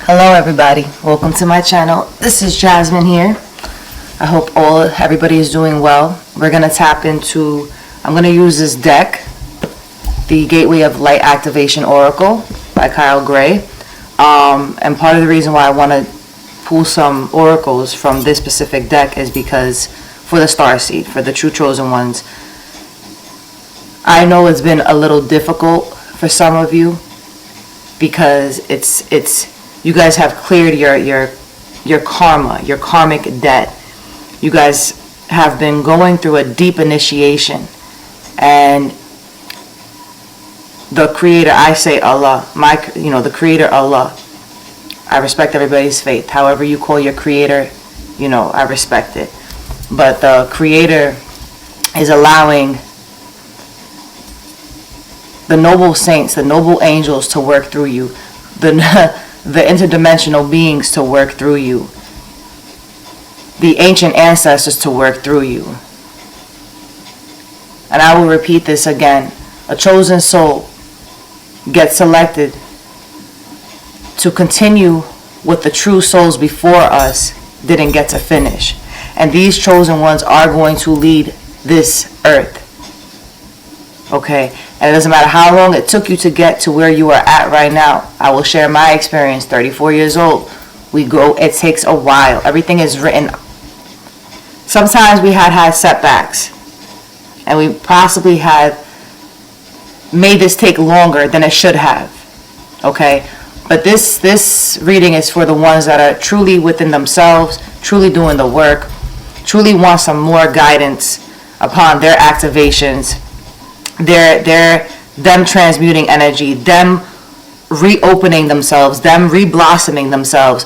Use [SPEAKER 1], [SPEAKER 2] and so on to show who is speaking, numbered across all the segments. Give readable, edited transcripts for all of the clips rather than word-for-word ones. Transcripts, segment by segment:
[SPEAKER 1] Hello everybody, welcome to my channel. This is Jasmine here. I hope everybody is doing well. We're gonna I'm gonna use this deck, the Gateway of Light Activation Oracle by Kyle Gray. And part of the reason why I want to pull some oracles from this specific deck is because for the Starseed, for the true chosen ones, I know it's been a little difficult for some of you because you guys have cleared your karma, your karmic debt. You guys have been going through a deep initiation, and the creator, I say Allah, the creator Allah. I respect everybody's faith. However you call your creator, I respect it. But the creator is allowing the noble saints, the noble angels to work through you, the interdimensional beings to work through you, the ancient ancestors to work through you. And I will repeat this again. A chosen soul gets selected to continue what the true souls before us didn't get to finish. And these chosen ones are going to lead this earth. Okay? And it doesn't matter how long it took you to get to where you are at right now. I will share my experience, 34 years old. It takes a while. Everything is written. Sometimes we had setbacks. And we possibly had made this take longer than it should have. Okay? But this reading is for the ones that are truly within themselves, truly doing the work, truly want some more guidance upon their activations, them transmuting energy, them reopening themselves, them reblossoming themselves,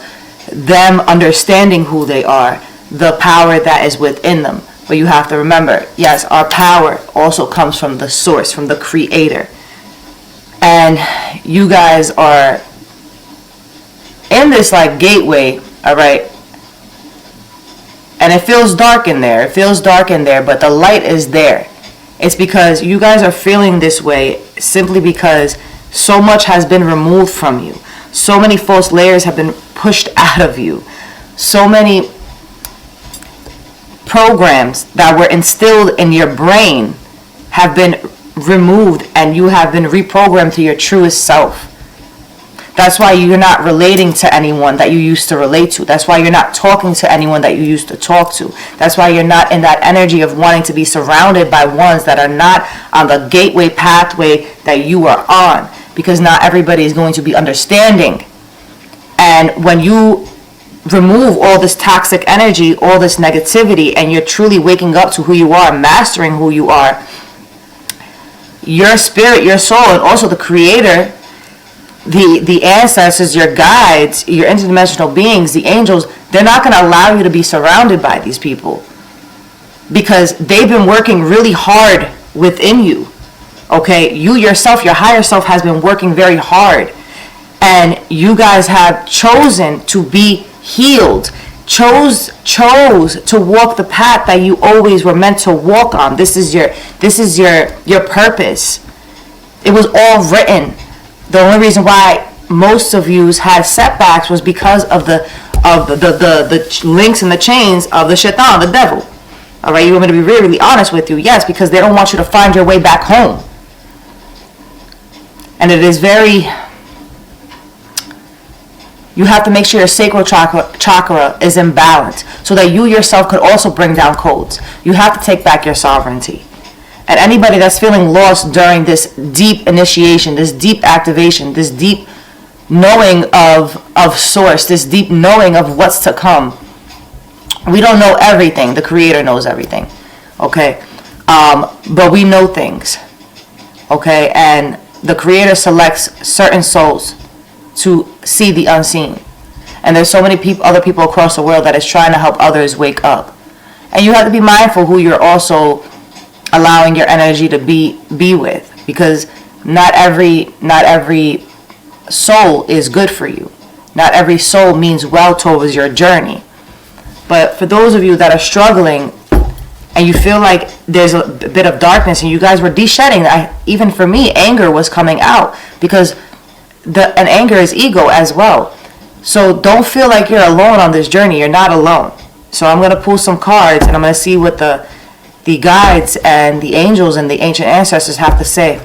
[SPEAKER 1] them understanding who they are, the power that is within them. But you have to remember, yes, our power also comes from the source, from the creator. And you guys are in this gateway, all right? And it feels dark in there. But the light is there. It's because you guys are feeling this way simply because so much has been removed from you. So many false layers have been pushed out of you. So many programs that were instilled in your brain have been removed, and you have been reprogrammed to your truest self. That's why you're not relating to anyone that you used to relate to. That's why you're not talking to anyone that you used to talk to. That's why you're not in that energy of wanting to be surrounded by ones that are not on the gateway pathway that you are on. Because not everybody is going to be understanding. And when you remove all this toxic energy, all this negativity, and you're truly waking up to who you are, mastering who you are, your spirit, your soul, and also the creator, the ancestors, your guides, your interdimensional beings, the angels, they're not going to allow you to be surrounded by these people because they've been working really hard within you. Okay, you yourself, your higher self has been working very hard, and you guys have chosen to be healed, chose to walk the path that you always were meant to walk on. This is your purpose. It was all written. The only reason why most of you had setbacks was because of the links and the chains of the shaitan, the devil. All right, you want me to be really, really honest with you? Yes, because they don't want you to find your way back home. And it is you have to make sure your sacral chakra is in balance so that you yourself could also bring down codes. You have to take back your sovereignty. And anybody that's feeling lost during this deep initiation, this deep activation, this deep knowing of source, this deep knowing of what's to come. We don't know everything. The creator knows everything. Okay? But we know things. Okay? And the creator selects certain souls to see the unseen. And there's so many other people across the world that is trying to help others wake up. And you have to be mindful who you're also allowing your energy to be with, because not every soul is good for you. Not every soul means well towards your journey. But for those of you that are struggling and you feel like there's a bit of darkness and you guys were de-shedding, even for me, anger was coming out because and anger is ego as well. So don't feel like you're alone on this journey. You're not alone. So I'm going to pull some cards, and I'm going to see what the guides and the angels and the ancient ancestors have to say.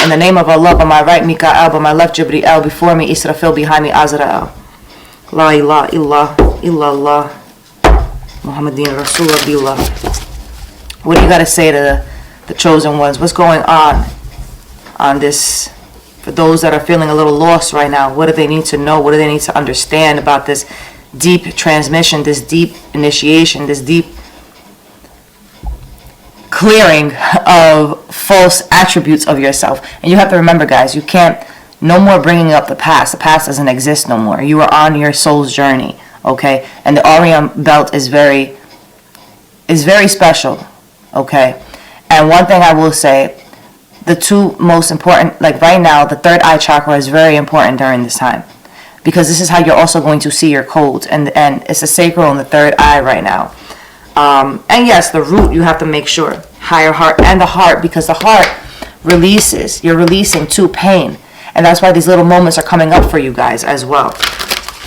[SPEAKER 1] In the name of Allah, by my right, Mikael, by my left, Jibriel, before me, Israfil, behind me, Azrael. La ilaha illallah, Muhammadin Rasulullah. What do you got to say to the chosen ones? What's going on this? For those that are feeling a little lost right now, what do they need to know? What do they need to understand about this deep transmission, this deep initiation, this deep clearing of false attributes of yourself? And you have to remember, guys, you can't, no more bringing up the past. The past doesn't exist no more. You are on your soul's journey, okay? And the Orion belt is very special, okay? And one thing I will say, the two most important, like right now, the third eye chakra is very important during this time, because this is how you're also going to see your codes, and it's the sacral and the third eye right now. And yes, the root, you have to make sure, higher heart and the heart, because the heart releases, you're releasing to pain, and that's why these little moments are coming up for you guys as well.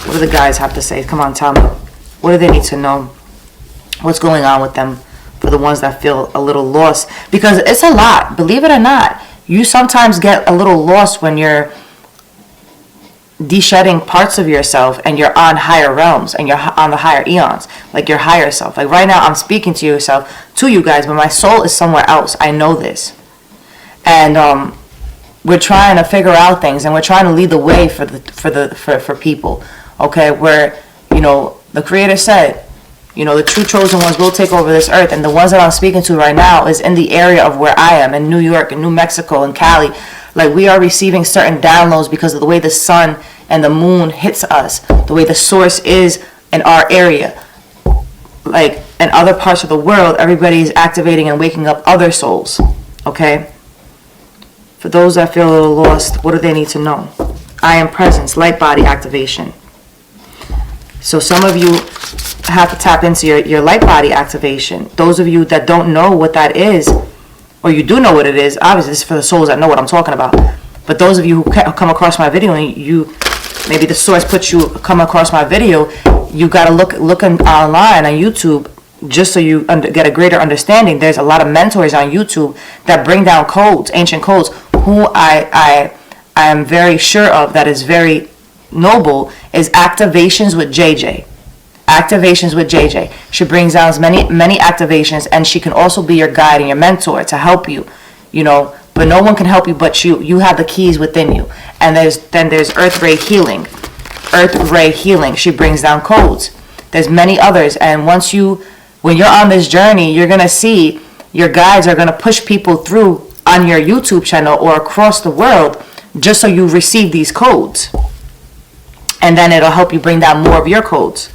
[SPEAKER 1] What do the guys have to say? Come on, tell me. What do they need to know? What's going on with them? For the ones that feel a little lost, because it's a lot, believe it or not. You sometimes get a little lost when you're de-shedding parts of yourself and you're on higher realms and you're on the higher eons, like your higher self. Like right now I'm speaking to you guys, but my soul is somewhere else. I know this, and we're trying to figure out things, and we're trying to lead the way for people, okay? Where, you know, the Creator said, you know, the true chosen ones will take over this earth, and the ones that I'm speaking to right now is in the area of where I am, in New York, in New Mexico, in Cali. Like, we are receiving certain downloads because of the way the sun and the moon hits us, the way the source is in our area. Like, in other parts of the world, everybody is activating and waking up other souls, okay? For those that feel a little lost, what do they need to know? I am presence, light body activation. So some of you have to tap into your light body activation. Those of you that don't know what that is, or you do know what it is, obviously this is for the souls that know what I'm talking about. But those of you who come across my video and you, maybe the source puts you, come across my video, you got to look online on YouTube just so you get a greater understanding. There's a lot of mentors on YouTube that bring down codes, ancient codes, who I am very sure of, that is very noble, is Activations with JJ. Activations with JJ. She brings down many activations, and she can also be your guide and your mentor to help you, you know. But no one can help you but you. You have the keys within you. And there's Earth Ray Healing. Earth Ray Healing. She brings down codes. There's many others, and when you're on this journey, you're gonna see your guides are gonna push people through on your YouTube channel or across the world, just so you receive these codes, and then it'll help you bring down more of your codes.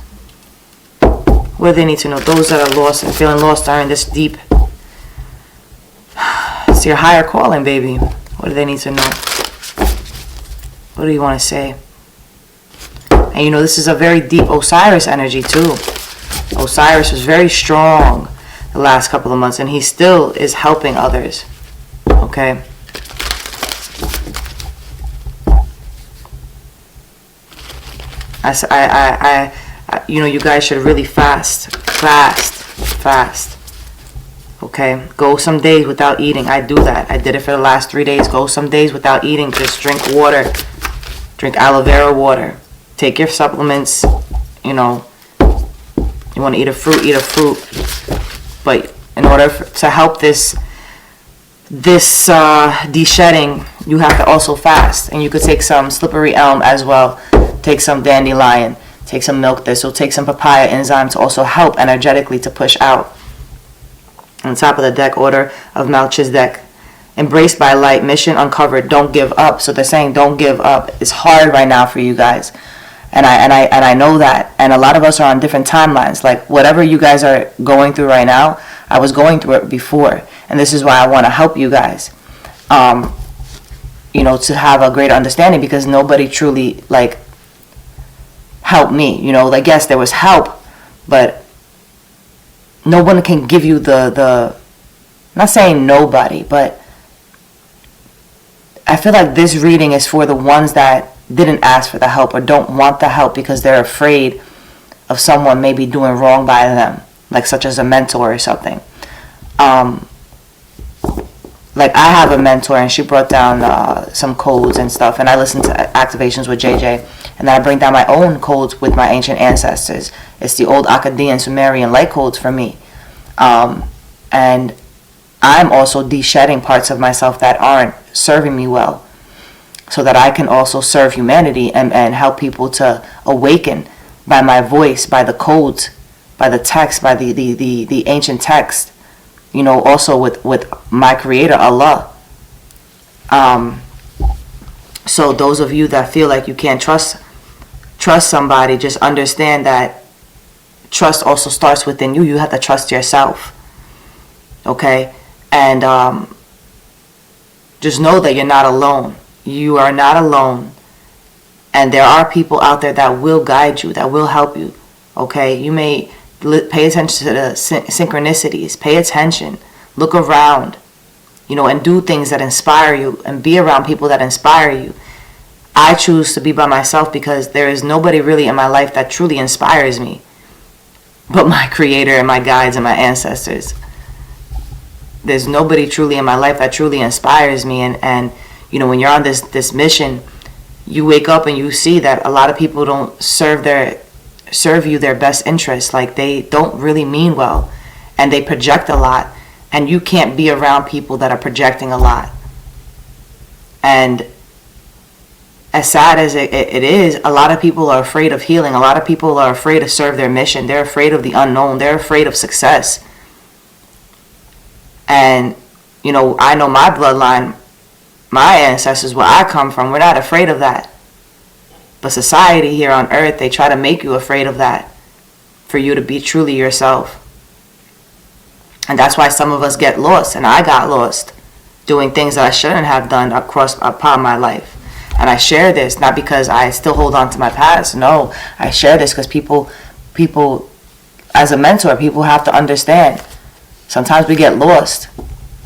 [SPEAKER 1] What do they need to know? Those that are lost and feeling lost are in this deep. It's your higher calling, baby. What do they need to know? What do you want to say? And you know, this is a very deep Osiris energy too. Osiris was very strong the last couple of months, and he still is helping others. Okay. You know, you guys should really fast. Okay, go some days without eating. I do that. I did it for the last 3 days. Go some days without eating. Just drink water. Drink aloe vera water. Take your supplements. You know, you want to eat a fruit, eat a fruit. But in order to help this de-shedding, you have to also fast. And you could take some slippery elm as well. Take some dandelion. Take some milk thistle. Take some papaya enzyme to also help energetically to push out. On top of the deck, Order of Melchizedek. Embraced by light, mission uncovered, don't give up. So they're saying don't give up. It's hard right now for you guys. And I know that. And a lot of us are on different timelines. Like whatever you guys are going through right now, I was going through it before. And this is why I want to help you guys. You know, to have a greater understanding, because nobody truly like helped me. You know, like yes, there was help, but no one can give you the I'm not saying nobody, but I feel like this reading is for the ones that didn't ask for the help or don't want the help because they're afraid of someone maybe doing wrong by them, like such as a mentor or something. Like I have a mentor and she brought down some codes and stuff, and I listen to activations with JJ, and then I bring down my own codes with my ancient ancestors. It's the old Akkadian Sumerian light codes for me. And I'm also de-shedding parts of myself that aren't serving me well, so that I can also serve humanity and help people to awaken by my voice, by the codes, by the text, by the ancient text, you know, also with my creator, Allah. So those of you that feel like you can't trust somebody, just understand that trust also starts within you. You have to trust yourself. Okay? And just know that you're not alone. You are not alone. And there are people out there that will guide you, that will help you. Okay? You may pay attention to the synchronicities. Pay attention. Look around. You know, and do things that inspire you and be around people that inspire you. I choose to be by myself because there is nobody really in my life that truly inspires me but my creator and my guides and my ancestors. There's nobody truly in my life that truly inspires me. And you know, when you're on this mission, you wake up and you see that a lot of people don't serve you their best interests. Like, they don't really mean well, and they project a lot, and you can't be around people that are projecting a lot. And as sad as it is, a lot of people are afraid of healing. A lot of people are afraid to serve their mission. They're afraid of the unknown. They're afraid of success. And, you know, I know my bloodline, my ancestors, where I come from, we're not afraid of that. But society here on earth, they try to make you afraid of that for you to be truly yourself. And that's why some of us get lost, and I got lost doing things that I shouldn't have done upon my life. And I share this not because I still hold on to my past. No, I share this because people, as a mentor, people have to understand. Sometimes we get lost,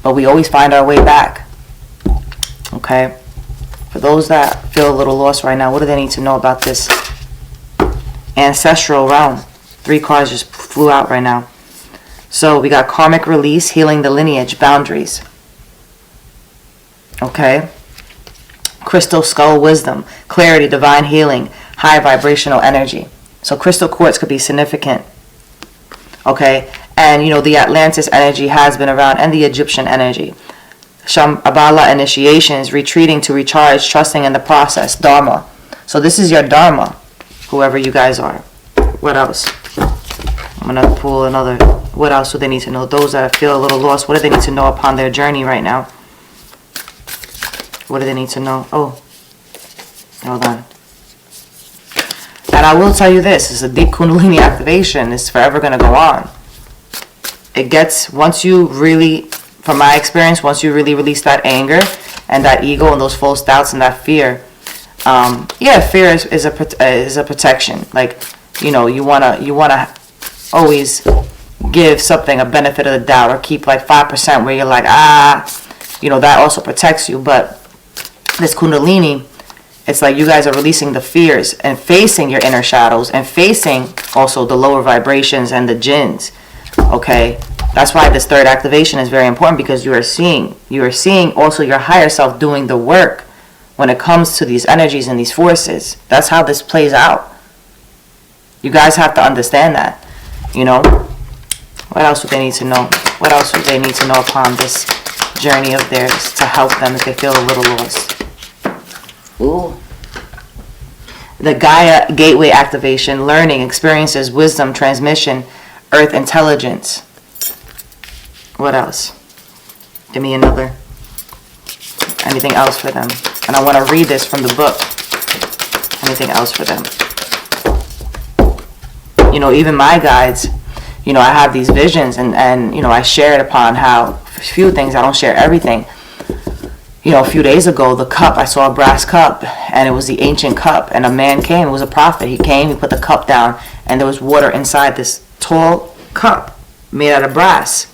[SPEAKER 1] but we always find our way back. Okay? For those that feel a little lost right now, what do they need to know about this ancestral realm? 3 cards just flew out right now. So we got karmic release, healing the lineage, boundaries. Okay? Crystal skull wisdom, clarity, divine healing, high vibrational energy. So crystal quartz could be significant. Okay? And, you know, the Atlantis energy has been around, and the Egyptian energy. Shambhala initiations, retreating to recharge, trusting in the process, Dharma. So this is your Dharma, whoever you guys are. What else? I'm going to pull another. What else do they need to know? Those that feel a little lost, what do they need to know upon their journey right now? What do they need to know? Oh, hold on. And I will tell you this, it's a deep Kundalini activation. It's forever going to go on. It gets, once you really, from my experience, once you really release that anger and that ego and those false doubts and that fear, fear is a protection. Like, you know, you wanna always give something a benefit of the doubt, or keep like 5% where you're like, you know, that also protects you. But this Kundalini, it's like you guys are releasing the fears and facing your inner shadows and facing also the lower vibrations and the jinns. Okay, that's why this 3rd activation is very important, because you are seeing also your higher self doing the work when it comes to these energies and these forces. That's how this plays out. You guys have to understand that, you know. What else do they need to know? What else do they need to know upon this journey of theirs to help them if they feel a little lost? Ooh. The Gaia gateway activation, learning, experiences, wisdom, transmission, earth intelligence. What else? Give me another. Anything else for them? And I want to read this from the book. Anything else for them? You know, even my guides, you know, I have these visions, and you know, I shared upon how a few things, I don't share everything. You know, a few days ago, the cup, I saw a brass cup, and it was the ancient cup, and a man came, it was a prophet. He came, he put the cup down, and there was water inside this tall cup made out of brass.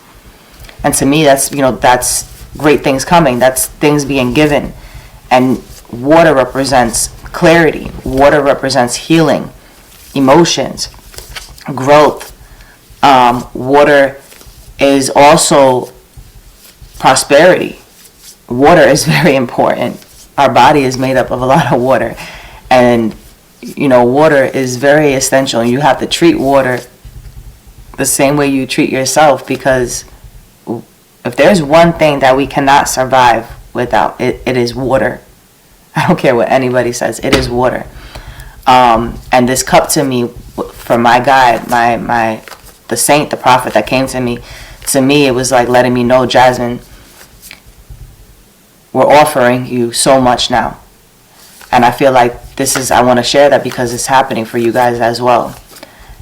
[SPEAKER 1] And to me, that's, you know, that's great things coming. That's things being given. And water represents clarity. Water represents healing, emotions, growth. Water is also prosperity. Water is very important. Our body is made up of a lot of water, and water is very essential, and you have to treat water the same way you treat yourself, because if there's one thing that we cannot survive without, it is water. I don't care what anybody says, it is water. And this cup to me, from my guide, the saint, the prophet that came to me, it was like letting me know, Jasmine, we're offering you so much now. And I feel like I want to share that because it's happening for you guys as well.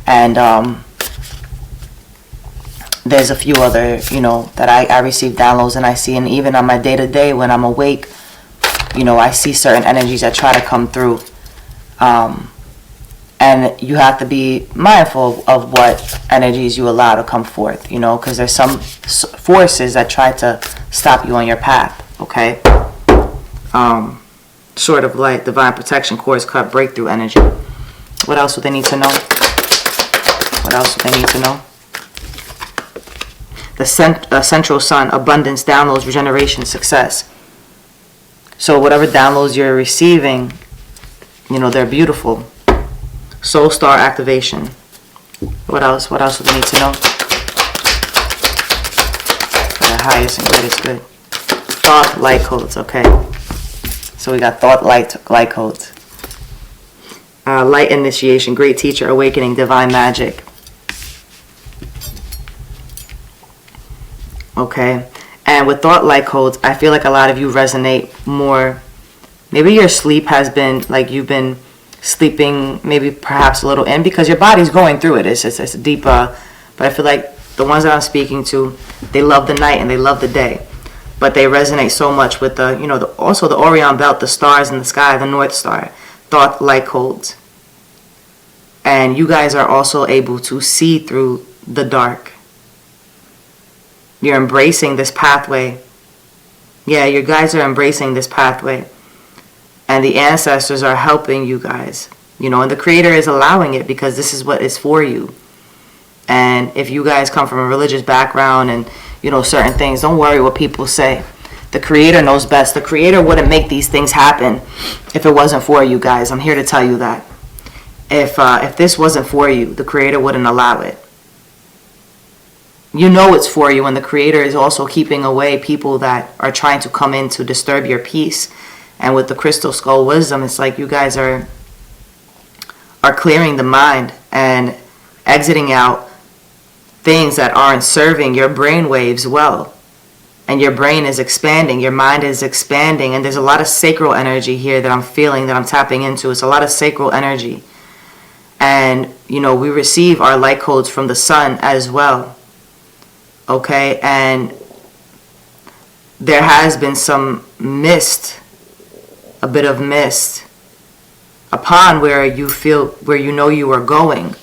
[SPEAKER 1] And there's a few other, that I receive downloads and I see, and even on my day-to-day when I'm awake, I see certain energies that try to come through. And you have to be mindful of what energies you allow to come forth, because there's some forces that try to stop you on your path, okay? Sort of like divine protection, course cut, breakthrough energy. What else would they need to know? The central sun, abundance, downloads, regeneration, success. So whatever downloads you're receiving, they're beautiful. Soul star activation. What else would they need to know? For the highest and greatest good. Thought light codes, okay. So we got thought light codes. Light initiation, great teacher, awakening, divine magic. Okay. And with thought light codes, I feel like a lot of you resonate more. Maybe your sleep has been, like you've been sleeping maybe perhaps a little in because your body's going through it. It's deep, but I feel like the ones that I'm speaking to, they love the night and they love the day. But they resonate so much with also the Orion belt, the stars in the sky, the North Star, thought light codes. And you guys are also able to see through the dark. You're embracing this pathway. Yeah, you guys are embracing this pathway. And the ancestors are helping you guys. And the Creator is allowing it because this is what is for you. And if you guys come from a religious background and certain things, don't worry what people say. The Creator knows best. The Creator wouldn't make these things happen if it wasn't for you guys. I'm here to tell you that. If this wasn't for you, the Creator wouldn't allow it. It's for you, and the Creator is also keeping away people that are trying to come in to disturb your peace. And with the crystal skull wisdom, it's like you guys are clearing the mind and exiting out things that aren't serving your brain waves well. And your brain is expanding, your mind is expanding, and there's a lot of sacral energy here that I'm feeling, that I'm tapping into. It's a lot of sacral energy. And, we receive our light codes from the sun as well. Okay? And there has been some mist, a bit of mist, upon where you you are going.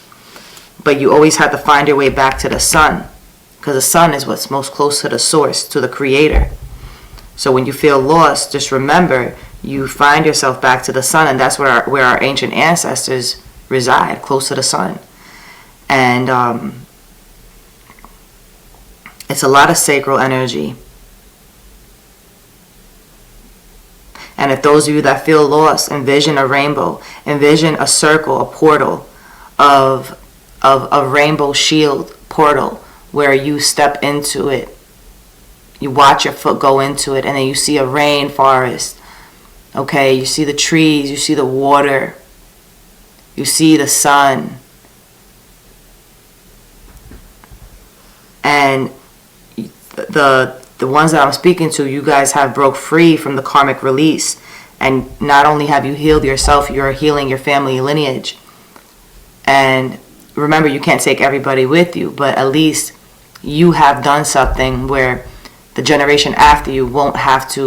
[SPEAKER 1] But you always have to find your way back to the sun, because the sun is what's most close to the source, to the Creator. So when you feel lost, just remember, you find yourself back to the sun, and that's where our ancient ancestors reside, close to the sun. And it's a lot of sacral energy. And if those of you that feel lost, envision a rainbow, envision a circle, a portal of a rainbow shield portal where you step into it. You watch your foot go into it, and then you see a rainforest. Okay, you see the trees, you see the water, you see the sun. And the ones that I'm speaking to, you guys have broke free from the karmic release. And not only have you healed yourself, you're healing your family lineage. And remember, you can't take everybody with you, but at least you have done something where the generation after you won't have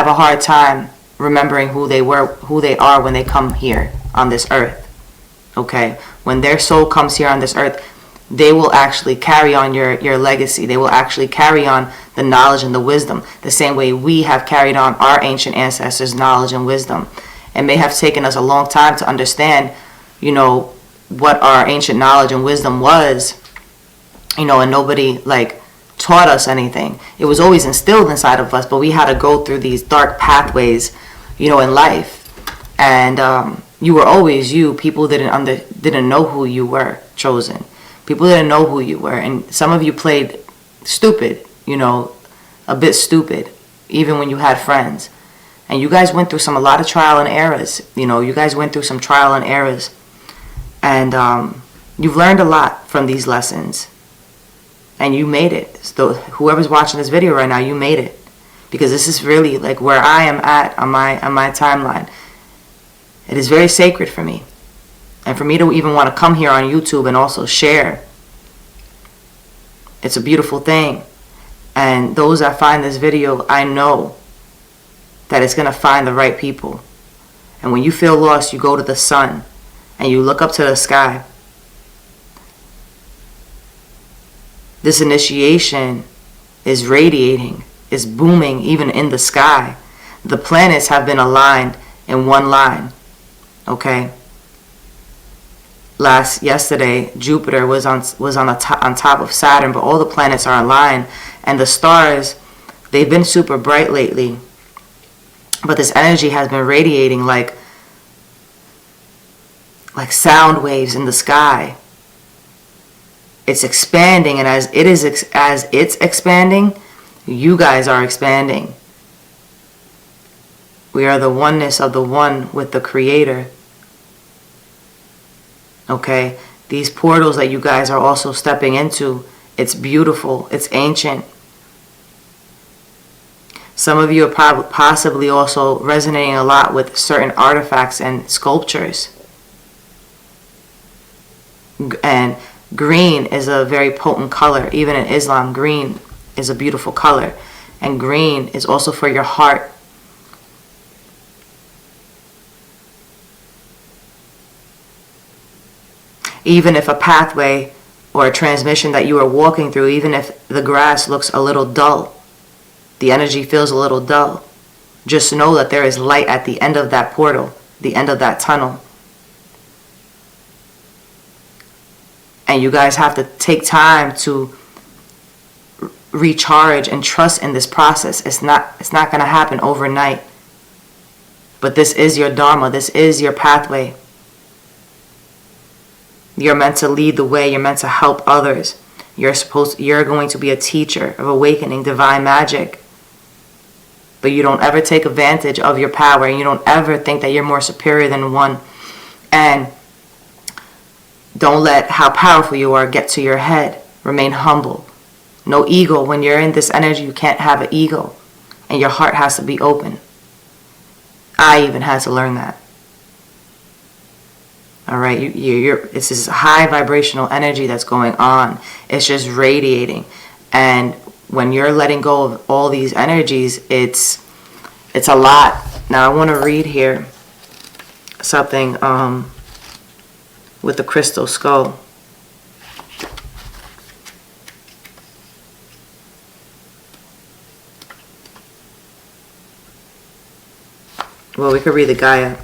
[SPEAKER 1] a hard time remembering who they are when they come here on this earth. Okay? When their soul comes here on this earth, they will actually carry on your legacy. They will actually carry on the knowledge and the wisdom, the same way we have carried on our ancient ancestors' knowledge and wisdom. It may have taken us a long time to understand, what our ancient knowledge and wisdom was, and nobody taught us anything. It was always instilled inside of us, but we had to go through these dark pathways, in life. And you were always you. People didn't know who you were, chosen. People didn't know who you were, and some of you played stupid, a bit stupid, even when you had friends. And you guys went through a lot of trial and errors. You guys went through some trial and errors, and you've learned a lot from these lessons. And you made it. So whoever's watching this video right now, you made it, because this is really where I am at on my timeline. It is very sacred for me. And for me to even want to come here on YouTube and also share, it's a beautiful thing. And those that find this video, I know that it's going to find the right people. And when you feel lost, you go to the sun and you look up to the sky. This initiation is radiating, is booming even in the sky. The planets have been aligned in one line. Okay? Yesterday, Jupiter was on top of Saturn, but all the planets are aligned, and the stars, they've been super bright lately, but this energy has been radiating like sound waves in the sky. It's expanding, and as it's expanding, you guys are expanding. We are the oneness of the one with the Creator. Okay, these portals that you guys are also stepping into, it's beautiful, it's ancient. Some of you are possibly also resonating a lot with certain artifacts and sculptures. And green is a very potent color. Even in Islam, green is a beautiful color. And green is also for your heart. Even if a pathway or a transmission that you are walking through, even if the grass looks a little dull, the energy feels a little dull, just know that there is light at the end of that portal, the end of that tunnel. And you guys have to take time to recharge and trust in this process. It's not going to happen overnight. But this is your dharma. This is your pathway. You're meant to lead the way. You're meant to help others. You're going to be a teacher of awakening divine magic. But you don't ever take advantage of your power. And you don't ever think that you're more superior than one. And don't let how powerful you are get to your head. Remain humble. No ego. When you're in this energy, you can't have an ego. And your heart has to be open. I even had to learn that. All right, it's this high vibrational energy that's going on. It's just radiating. And when you're letting go of all these energies, it's a lot. Now I want to read here something with the crystal skull. Well, we could read the Gaia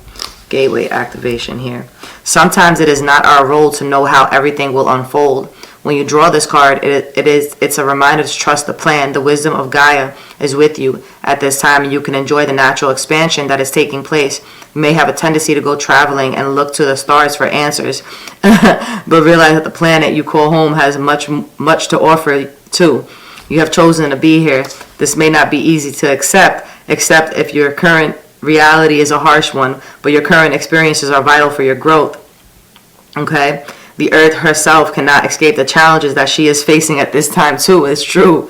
[SPEAKER 1] Gateway activation here. Sometimes it is not our role to know how everything will unfold. When you draw this card, it's a reminder to trust the plan. The wisdom of Gaia is with you at this time, and you can enjoy the natural expansion that is taking place. You may have a tendency to go traveling and look to the stars for answers, but realize that the planet you call home has much to offer too. You have chosen to be here. This may not be easy to accept, except if your current reality is a harsh one, but your current experiences are vital for your growth. Okay? The earth herself cannot escape the challenges that she is facing at this time too. It's true.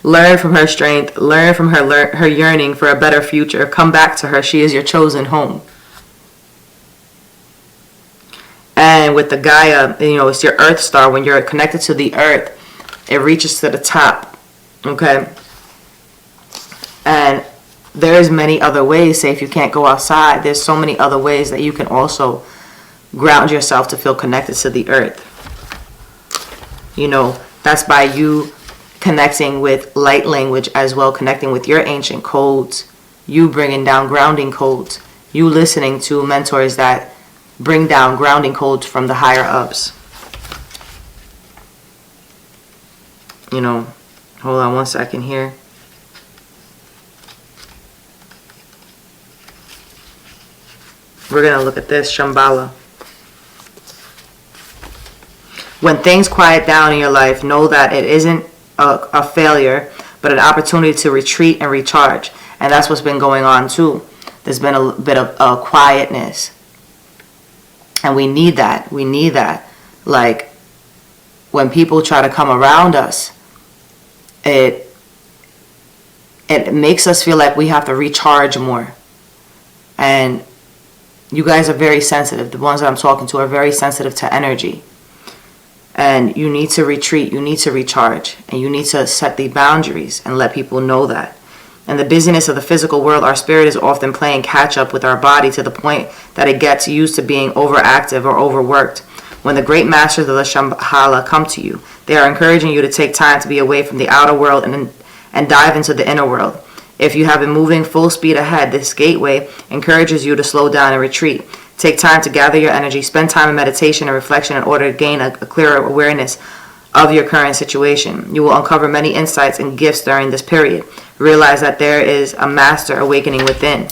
[SPEAKER 1] Learn from her strength. Learn from her yearning for a better future. Come back to her. She is your chosen home. And with the Gaia, it's your earth star. When you're connected to the earth, it reaches to the top. Okay? And there's many other ways. Say if you can't go outside, there's so many other ways that you can also ground yourself to feel connected to the earth. You know, that's by you connecting with light language as well, connecting with your ancient codes, you bringing down grounding codes, you listening to mentors that bring down grounding codes from the higher ups. You know, hold on one second here. We're going to look at this, Shambhala. When things quiet down in your life, know that it isn't a failure, but an opportunity to retreat and recharge. And that's what's been going on too. There's been a bit of quietness. And we need that. We need that. Like, when people try to come around us, it makes us feel like we have to recharge more. And you guys are very sensitive. The ones that I'm talking to are very sensitive to energy. And you need to retreat. You need to recharge. And you need to set the boundaries and let people know that. In the busyness of the physical world, our spirit is often playing catch up with our body to the point that it gets used to being overactive or overworked. When the great masters of the Shambhala come to you, they are encouraging you to take time to be away from the outer world and dive into the inner world. If you have been moving full speed ahead, this gateway encourages you to slow down and retreat. Take time to gather your energy, spend time in meditation and reflection in order to gain a clearer awareness of your current situation. You will uncover many insights and gifts during this period. Realize that there is a master awakening within.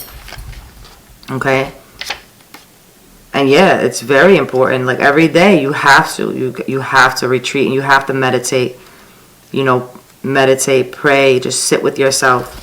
[SPEAKER 1] Okay? And yeah, it's very important. Like, every day you have to retreat and you have to meditate. You know, meditate, pray, just sit with yourself.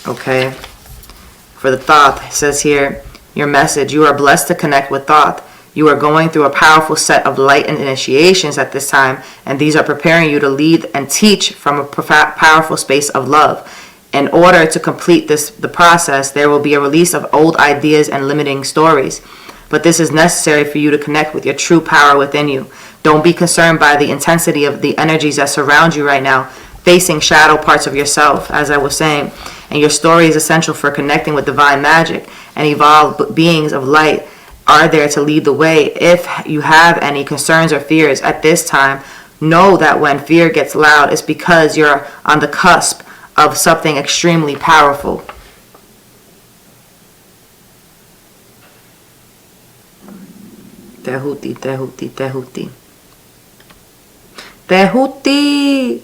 [SPEAKER 1] Okay? For the thought, it says here, your message, you are blessed to connect with thought. You are going through a powerful set of light and initiations at this time, and these are preparing you to lead and teach from a powerful space of love. In order to complete the process, there will be a release of old ideas and limiting stories. But this is necessary for you to connect with your true power within you. Don't be concerned by the intensity of the energies that surround you right now, facing shadow parts of yourself, as I was saying. And your story is essential for connecting with divine magic, and evolved beings of light are there to lead the way. If you have any concerns or fears at this time, know that when fear gets loud, it's because you're on the cusp of something extremely powerful. Tehuti, tehuti, tehuti. Tehuti!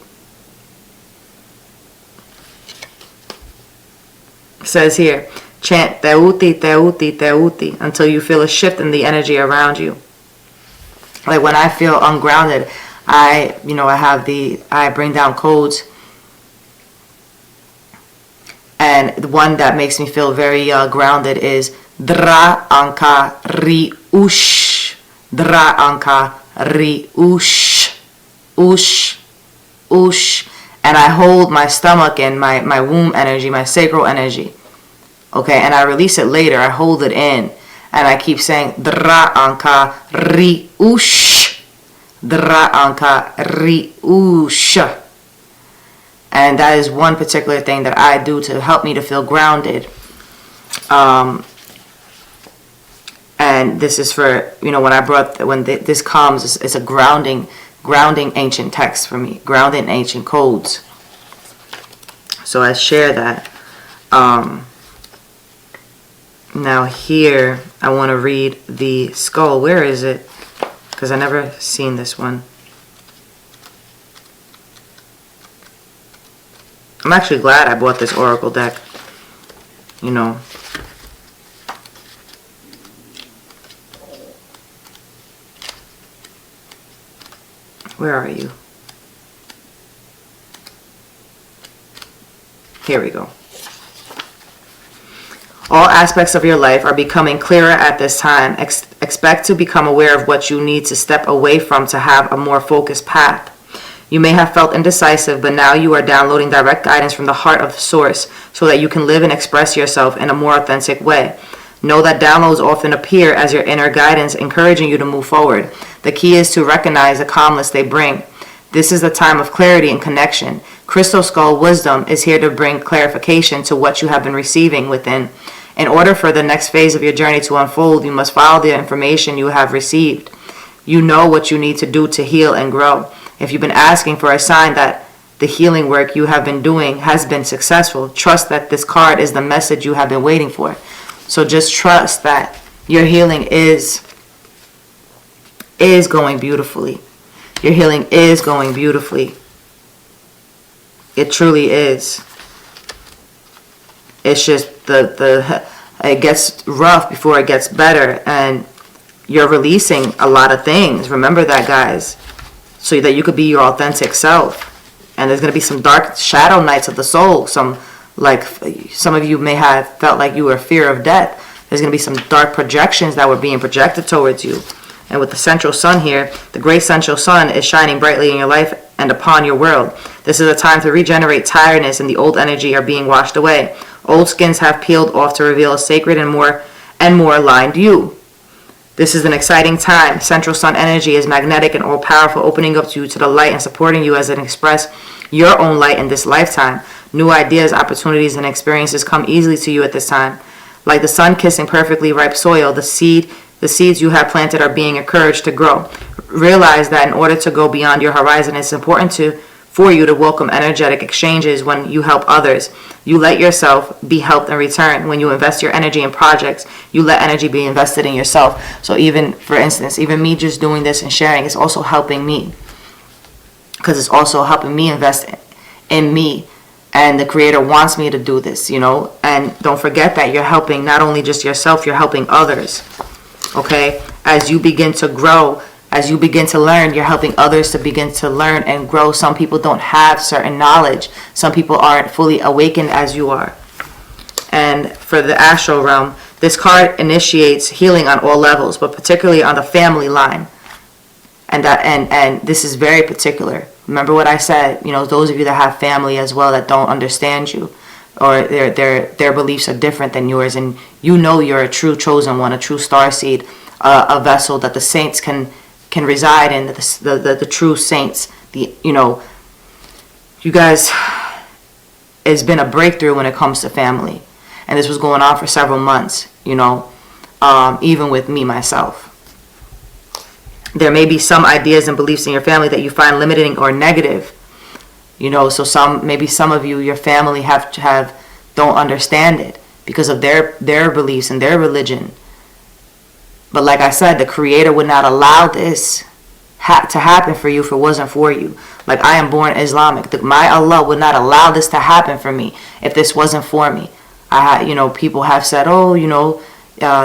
[SPEAKER 1] It says here, chant Teuti, Teuti, Teuti until you feel a shift in the energy around you. Like, when I feel ungrounded, I bring down codes. And the one that makes me feel very grounded is Dra Anka Ri Ush. Dra Anka Ri Ush. Ush. Ush. And I hold my stomach and my womb energy, my sacral energy. Okay, and I release it later. I hold it in. And I keep saying, Dra Anka Ri Ush. Dra Anka Ri Ush. And that is one particular thing that I do to help me to feel grounded. And this is for, when this comes, it's a grounding ancient text for me, grounding ancient codes. So I share that. Now here, I want to read the skull. Where is it? Because I never seen this one. I'm actually glad I bought this oracle deck. Where are you? Here we go. All aspects of your life are becoming clearer at this time. Expect to become aware of what you need to step away from to have a more focused path. You may have felt indecisive, but now you are downloading direct guidance from the heart of the source so that you can live and express yourself in a more authentic way. Know that downloads often appear as your inner guidance, encouraging you to move forward. The key is to recognize the calmness they bring. This is a time of clarity and connection. Crystal Skull Wisdom is here to bring clarification to what you have been receiving within. In order for the next phase of your journey to unfold, you must follow the information you have received. You know what you need to do to heal and grow. If you've been asking for a sign that the healing work you have been doing has been successful, trust that this card is the message you have been waiting for. So just trust that your healing is going beautifully. Your healing is going beautifully. It truly is. It's just it gets rough before it gets better, and you're releasing a lot of things. Remember that, guys, so that you could be your authentic self. And there's going to be some dark shadow nights of the soul. Some of you may have felt like you were fear of death. There's going to be some dark projections that were being projected towards you. And with the central sun here, the great central sun is shining brightly in your life and upon your world. This is a time to regenerate tiredness, and the old energy are being washed away. Old skins have peeled off to reveal a sacred and more aligned you. This is an exciting time. Central sun energy is magnetic and all-powerful, opening up to you to the light and supporting you as it express your own light in this lifetime. New ideas, opportunities, and experiences come easily to you at this time. Like the sun kissing perfectly ripe soil, the seeds you have planted are being encouraged to grow. Realize that in order to go beyond your horizon, it's important for you to welcome energetic exchanges when you help others. You let yourself be helped in return. When you invest your energy in projects, you let energy be invested in yourself. So even, for instance, even me just doing this and sharing is also helping me, because it's also helping me invest in me. And the Creator wants me to do this, And don't forget that you're helping not only just yourself, you're helping others. Okay? As you begin to grow, as you begin to learn, you're helping others to begin to learn and grow. Some people don't have certain knowledge. Some people aren't fully awakened as you are. And for the astral realm, this card initiates healing on all levels, but particularly on the family line. And this is very particular. Remember what I said, those of you that have family as well that don't understand you, or their beliefs are different than yours, and you're a true chosen one, a true starseed, a vessel that the saints can reside in, the true saints. You guys, it's been a breakthrough when it comes to family, and this was going on for several months. Even with me myself. There may be some ideas and beliefs in your family that you find limiting or negative. So some of you, your family don't understand it because of their beliefs and their religion. But like I said, the Creator would not allow this to happen for you if it wasn't for you. Like, I am born Islamic. My Allah would not allow this to happen for me if this wasn't for me. People have said,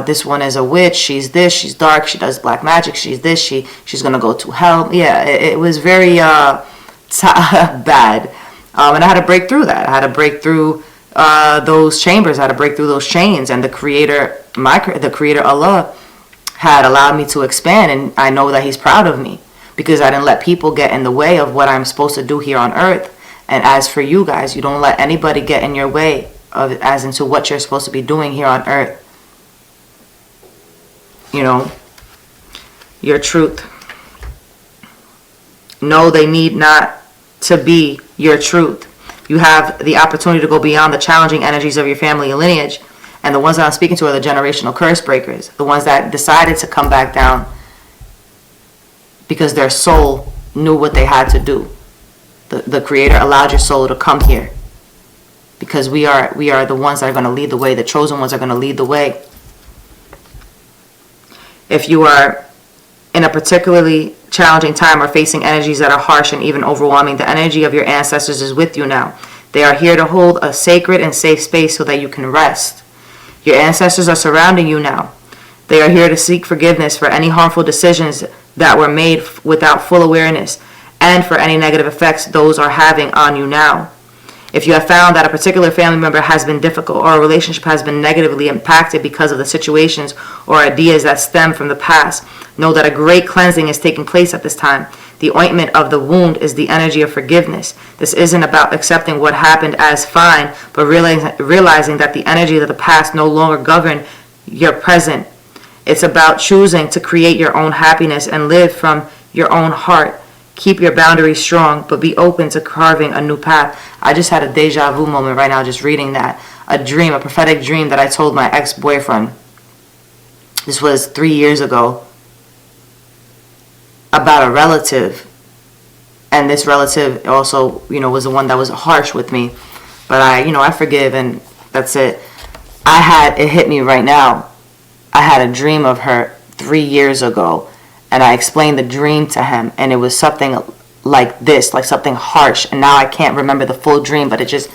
[SPEAKER 1] this one is a witch, she's this, she's dark, she does black magic, she's this, she's gonna go to hell. Yeah, it was very bad. And I had to break through that. I had to break through those chambers. I had to break through those chains. And the Creator, Allah, had allowed me to expand. And I know that He's proud of me because I didn't let people get in the way of what I'm supposed to do here on earth. And as for you guys, you don't let anybody get in your way as into what you're supposed to be doing here on earth. Your truth. No, they need not to be your truth. You have the opportunity to go beyond the challenging energies of your family and lineage. And the ones that I'm speaking to are the generational curse breakers. The ones that decided to come back down because their soul knew what they had to do. The Creator allowed your soul to come here. Because we are the ones that are going to lead the way. The chosen ones are going to lead the way. If you are in a particularly challenging time or facing energies that are harsh and even overwhelming, the energy of your ancestors is with you now. They are here to hold a sacred and safe space so that you can rest. Your ancestors are surrounding you now. They are here to seek forgiveness for any harmful decisions that were made without full awareness and for any negative effects those are having on you now. If you have found that a particular family member has been difficult or a relationship has been negatively impacted because of the situations or ideas that stem from the past, know that a great cleansing is taking place at this time. The ointment of the wound is the energy of forgiveness. This isn't about accepting what happened as fine, but realizing that the energy of the past no longer govern your present. It's about choosing to create your own happiness and live from your own heart. Keep your boundaries strong, but be open to carving a new path. I just had a deja vu moment right now just reading that. A dream, a prophetic dream that I told my ex-boyfriend. This was 3 years ago. about a relative. And this relative also, was the one that was harsh with me. But I forgive, and that's it. It hit me right now. I had a dream of her 3 years ago, and I explained the dream to him, and it was something like this, like something harsh. And now I can't remember the full dream, but it just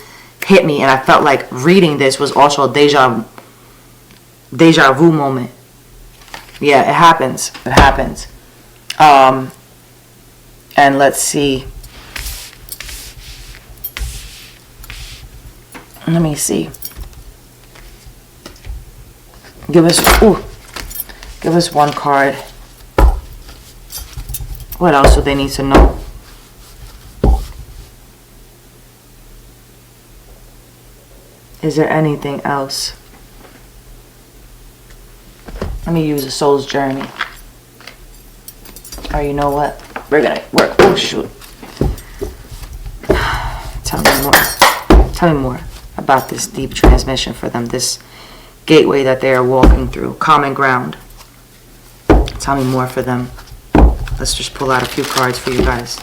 [SPEAKER 1] hit me, and I felt like reading this was also a deja vu moment. Yeah, it happens. It happens. And let's see. Let me see. Give us one card. What else do they need to know? Is there anything else? Let me use a soul's journey. Or you know what? We're gonna work. Oh shoot. Tell me more about this deep transmission for them. This gateway that they are walking through. Common ground. Tell me more for them. Let's just pull out a few cards for you guys.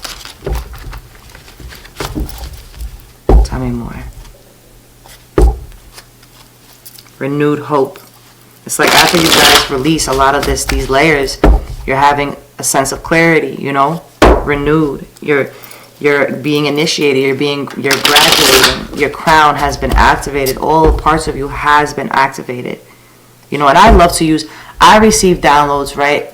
[SPEAKER 1] Tell me more. Renewed hope. It's like after you guys release a lot of these layers, you're having a sense of clarity, renewed. You're being initiated. You're graduating. Your crown has been activated. All parts of you has been activated. And I love to I receive downloads, right?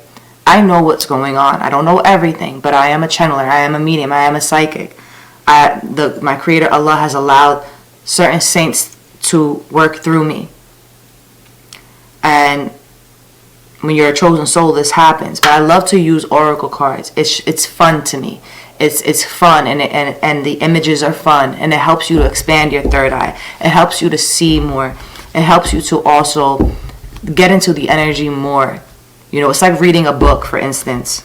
[SPEAKER 1] I know what's going on. I don't know everything, but I am a channeler. I am a medium. I am a psychic. My creator, Allah, has allowed certain saints to work through me. And when you're a chosen soul, this happens. But I love to use oracle cards. It's fun to me. It's fun, and the images are fun, and it helps you to expand your third eye. It helps you to see more. It helps you to also get into the energy more. It's like reading a book, for instance.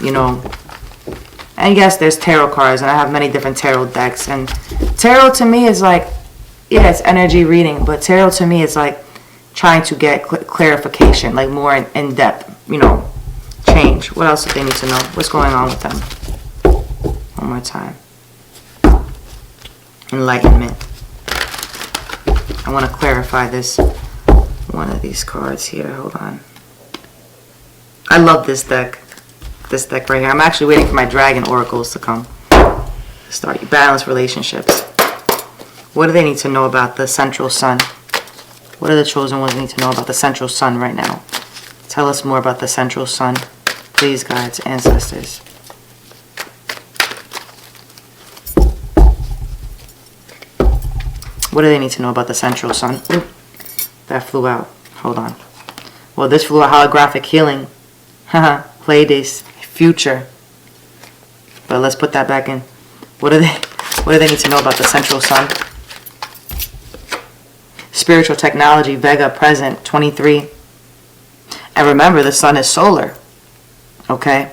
[SPEAKER 1] And yes, there's tarot cards, and I have many different tarot decks. And tarot to me is like, yeah, it's energy reading, but tarot to me is like trying to get clarification, like more in depth, change. What else do they need to know? What's going on with them? One more time. Enlightenment. I want to clarify one of these cards here. Hold on. I love this deck. This deck right here. I'm actually waiting for my dragon oracles to come. Start your balanced relationships. What do they need to know about the central sun? What do the chosen ones need to know about the central sun right now? Tell us more about the central sun. Please, guides, ancestors. What do they need to know about the central sun? Ooh, that flew out. Hold on. Well, this flew out. Holographic healing. Haha. Play this. Future. But let's put that back in. What do they need to know about the central sun? Spiritual technology, Vega, present, 23. And remember, the sun is solar. Okay?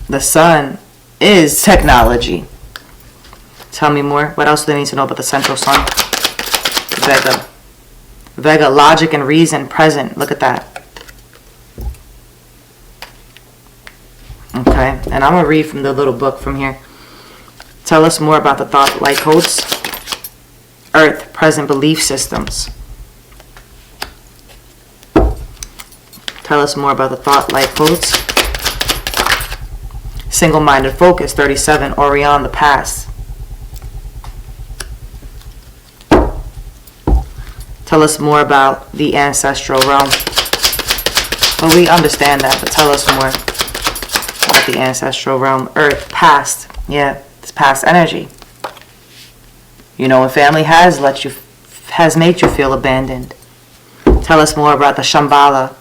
[SPEAKER 1] The sun is technology. Tell me more. What else do they need to know about the central sun? Vega. Vega, logic and reason, present. Look at that. Okay? And I'm going to read from the little book from here. Tell us more about the thought light codes. Earth, present belief systems. Tell us more about the thought light codes. Single-minded focus, 37. Orion, the past. Tell us more about the ancestral realm. Well, we understand that, but tell us more about the ancestral realm. Earth, past. Yeah, it's past energy. When family has made you feel abandoned. Tell us more about the Shambhala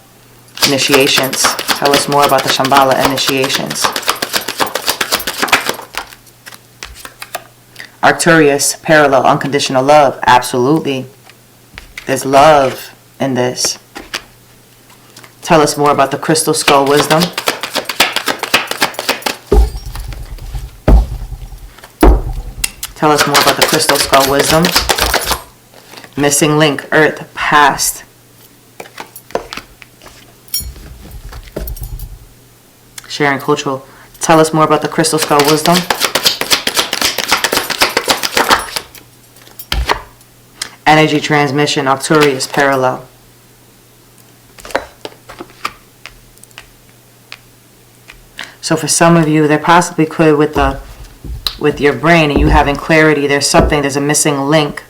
[SPEAKER 1] initiations. Tell us more about the Shambhala initiations. Arcturus, parallel, unconditional love. Absolutely. There's love in this. Tell us more about the crystal skull wisdom. Tell us more about the crystal skull wisdom. Missing link, earth, past. Sharing cultural. Tell us more about the crystal skull wisdom. Energy transmission, Arcturus parallel. So for some of you, there possibly could, with your brain and you having clarity, there's a missing link.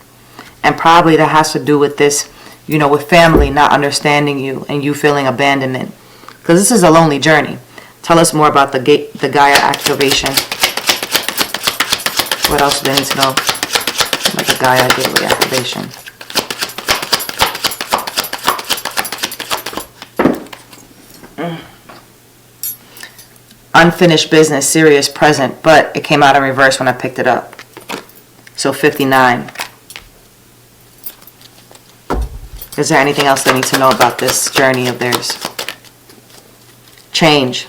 [SPEAKER 1] And probably that has to do with this, with family not understanding you and you feeling abandonment. Because this is a lonely journey. Tell us more about the Gaia activation. What else do they need to know about the Gaia gateway activation? Unfinished business, serious present, but it came out in reverse when I picked it up. So 59. Is there anything else they need to know about this journey of theirs? Change.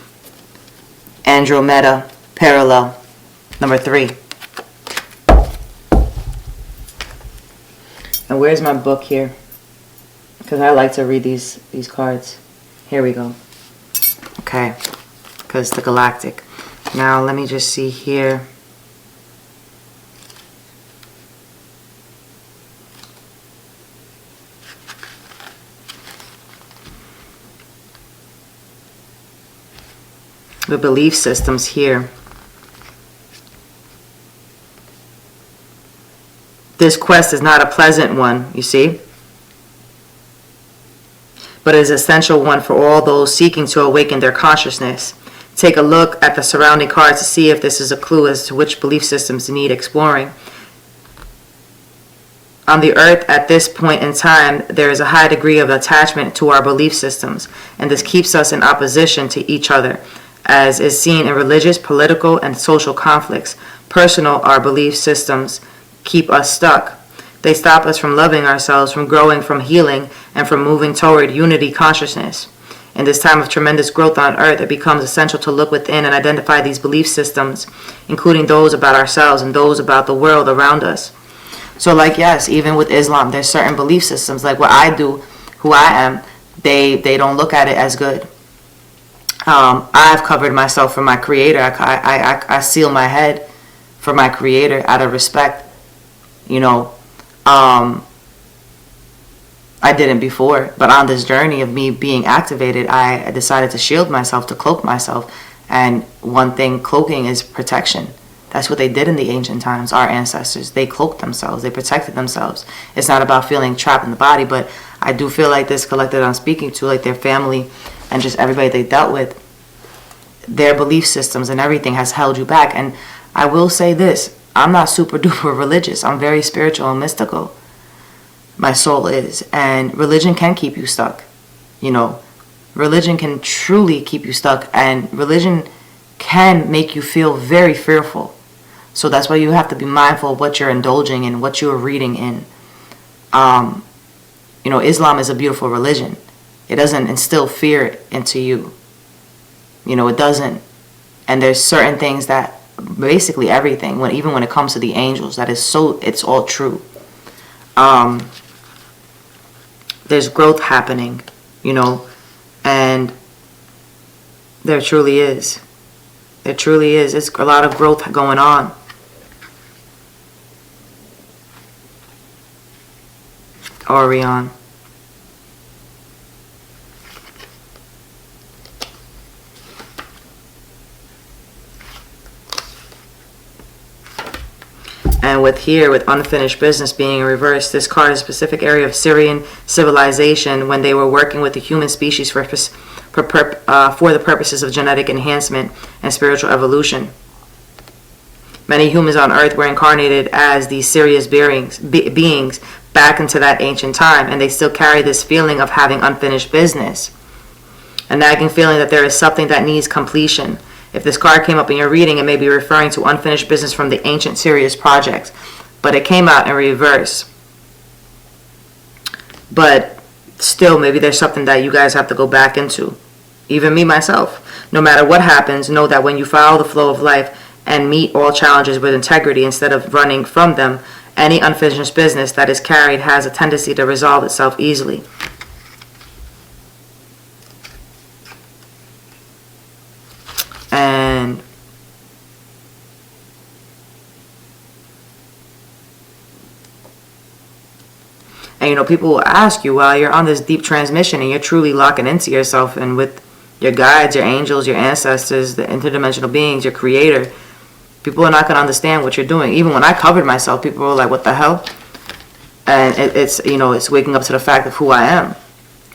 [SPEAKER 1] Andromeda parallel. Number 3. And where's my book here? Because I like to read these cards. Here we go. Okay. Because the galactic. Now let me just see here. The belief systems here. This quest is not a pleasant one, you see, but it is an essential one for all those seeking to awaken their consciousness. Take a look at the surrounding cards to see if this is a clue as to which belief systems need exploring. On the earth at this point in time, there is a high degree of attachment to our belief systems, and this keeps us in opposition to each other, as is seen in religious, political, and social conflicts. Personal, our belief systems keep us stuck. They stop us from loving ourselves, from growing, from healing, and from moving toward unity consciousness. In this time of tremendous growth on earth, it becomes essential to look within and identify these belief systems, including those about ourselves and those about the world around us. So yes, even with Islam, there's certain belief systems, like what I do, who I am, they don't look at it as good. I've covered myself for my creator. I seal my head for my creator out of respect. I didn't before, but on this journey of me being activated, I decided to shield myself, to cloak myself. And one thing, cloaking is protection. That's what they did in the ancient times. Our ancestors, they cloaked themselves, they protected themselves. It's not about feeling trapped in the body, but I do feel like this collective I'm speaking to, like their family and just everybody they dealt with, their belief systems and everything has held you back. And I will say this, I'm not super duper religious. I'm very spiritual and mystical. My soul is. And religion can keep you stuck. Religion can truly keep you stuck. And religion can make you feel very fearful. So that's why you have to be mindful of what you're indulging in, what you're reading in. Islam is a beautiful religion. It doesn't instill fear into you. It doesn't. And there's certain things that, basically everything, even when it comes to the angels, it's all true. There's growth happening, and there truly is. There truly is. It's a lot of growth going on. Orion. And with unfinished business being in reverse, this card is a specific area of Syrian civilization when they were working with the human species for the purposes of genetic enhancement and spiritual evolution. Many humans on Earth were incarnated as these serious beings back into that ancient time, and they still carry this feeling of having unfinished business. A nagging feeling that there is something that needs completion. If this card came up in your reading, it may be referring to unfinished business from the ancient Sirius projects, but it came out in reverse. But still, maybe there's something that you guys have to go back into. Even me, myself. No matter what happens, know that when you follow the flow of life and meet all challenges with integrity instead of running from them, any unfinished business that is carried has a tendency to resolve itself easily. And, you know, people will ask you, while you're on this deep transmission and you're truly locking into yourself and with your guides, your angels, your ancestors, the interdimensional beings, your creator, people are not going to understand what you're doing. Even when I covered myself, people were like, what the hell? And it's, you know, it's waking up to the fact of who I am.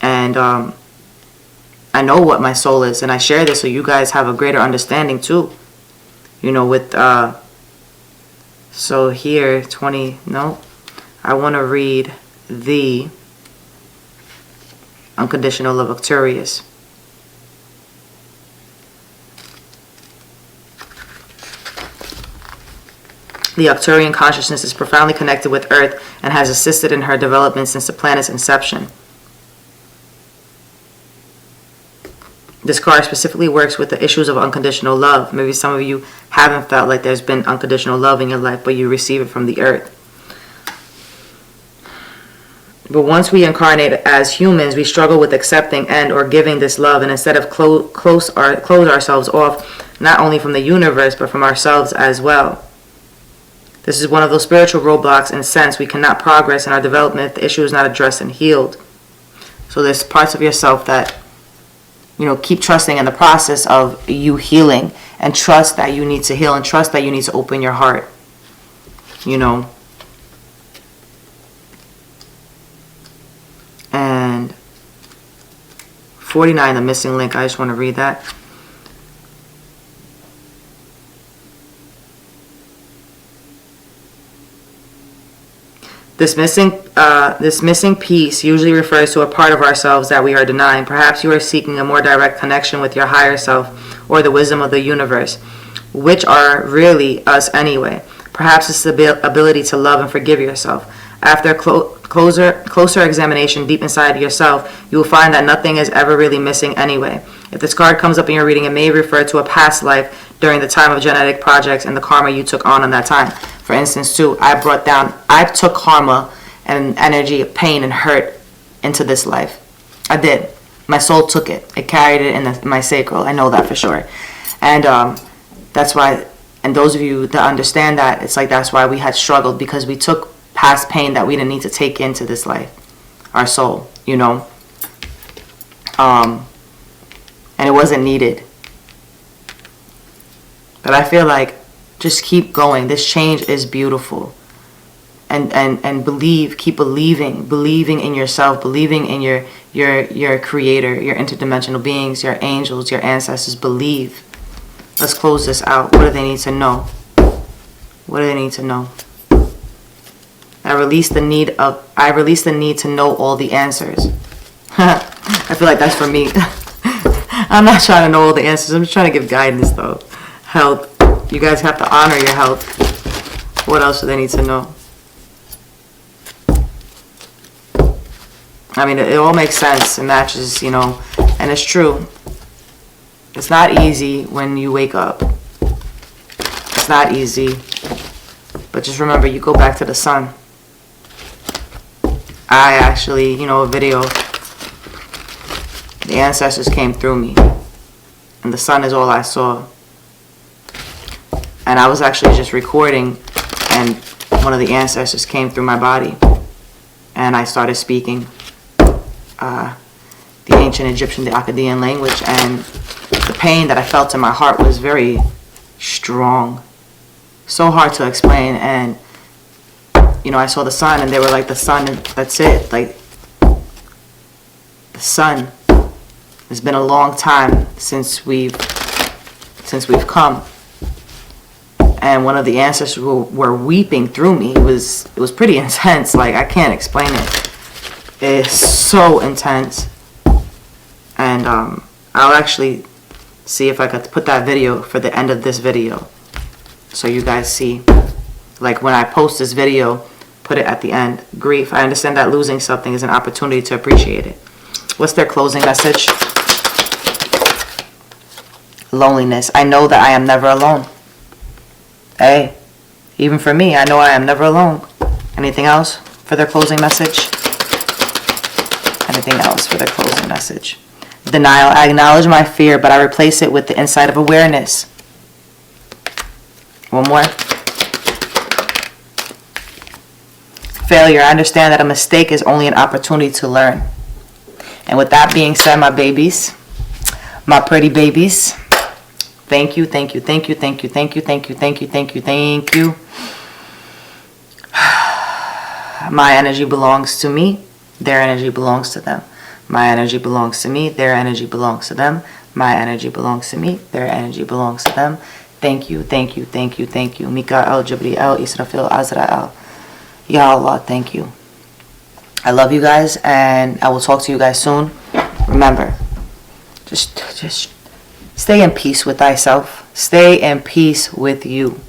[SPEAKER 1] And I know what my soul is, and I share this so you guys have a greater understanding too. You know, with, so here, 20, no, I want to read the unconditional love Arcturus. The Arcturian consciousness is profoundly connected with Earth and has assisted in her development since the planet's inception. This card specifically works with the issues of unconditional love. Maybe some of you haven't felt like there's been unconditional love in your life, but you receive it from the Earth. But once we incarnate as humans, we struggle with accepting and or giving this love, and instead of close ourselves off, not only from the universe, but from ourselves as well. This is one of those spiritual roadblocks in a sense. We cannot progress in our development if the issue is not addressed and healed. So there's parts of yourself that, you know, keep trusting in the process of you healing, and trust that you need to heal, and trust that you need to open your heart, you know. And 49, the missing link, I just want to read that. This missing piece usually refers to a part of ourselves that we are denying. Perhaps you are seeking a more direct connection with your higher self or the wisdom of the universe, which are really us anyway. Perhaps it's the ability to love and forgive yourself. After a closer examination deep inside yourself, you will find that nothing is ever really missing anyway. If this card comes up in your reading, it may refer to a past life during the time of genetic projects and the karma you took on in that time. For instance, too, I took karma and energy of pain and hurt into this life. I did. My soul took it. It carried it in my sacral. I know that for sure. And that's why, and those of you that understand that, it's like that's why we had struggled, because we took past pain that we didn't need to take into this life. Our soul, you know. And it wasn't needed. But I feel like just keep going. This change is beautiful. And believe, keep believing in yourself, believing in your creator, your interdimensional beings, your angels, your ancestors. Believe. Let's close this out. What do they need to know? What do they need to know? I release the need to know all the answers. I feel like that's for me. I'm not trying to know all the answers. I'm just trying to give guidance though. Health. You guys have to honor your health. What else do they need to know? I mean, it all makes sense. It matches, you know, and it's true. It's not easy when you wake up. It's not easy. But just remember, you go back to the sun. I actually, you know, a video, the ancestors came through me. And the sun is all I saw. And I was actually just recording, and one of the ancestors came through my body. And I started speaking the ancient Egyptian, the Akkadian language, and the pain that I felt in my heart was very strong. So hard to explain. And, you know, I saw the sun, and they were like, the sun, that's it. Like, the sun. It's been a long time since we've come. And one of the ancestors were weeping through me. It was pretty intense. Like, I can't explain it. It's so intense. And I'll actually see if I could put that video for the end of this video, so you guys see. Like, when I post this video, put it at the end. Grief. I understand that losing something is an opportunity to appreciate it. What's their closing message? Loneliness. I know that I am never alone. Hey, even for me, I know I am never alone. Anything else for their closing message? Anything else for their closing message? Denial. I acknowledge my fear, but I replace it with the insight of awareness. One more. failure. I understand that a mistake is only an opportunity to learn. And with that being said, my babies, my pretty babies, thank you, thank you, thank you, thank you, thank you, thank you, thank you, thank you, thank you. My energy belongs to me. Their energy belongs to them. My energy belongs to me. Their energy belongs to them. My energy belongs to me. Their energy belongs to them. Thank you, thank you, thank you, thank you. Mikael, Jibriel, Israfil, Azrael. Ya Allah, thank you. I love you guys, and I will talk to you guys soon. Remember, just stay in peace with thyself. Stay in peace with you.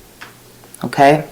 [SPEAKER 1] Okay?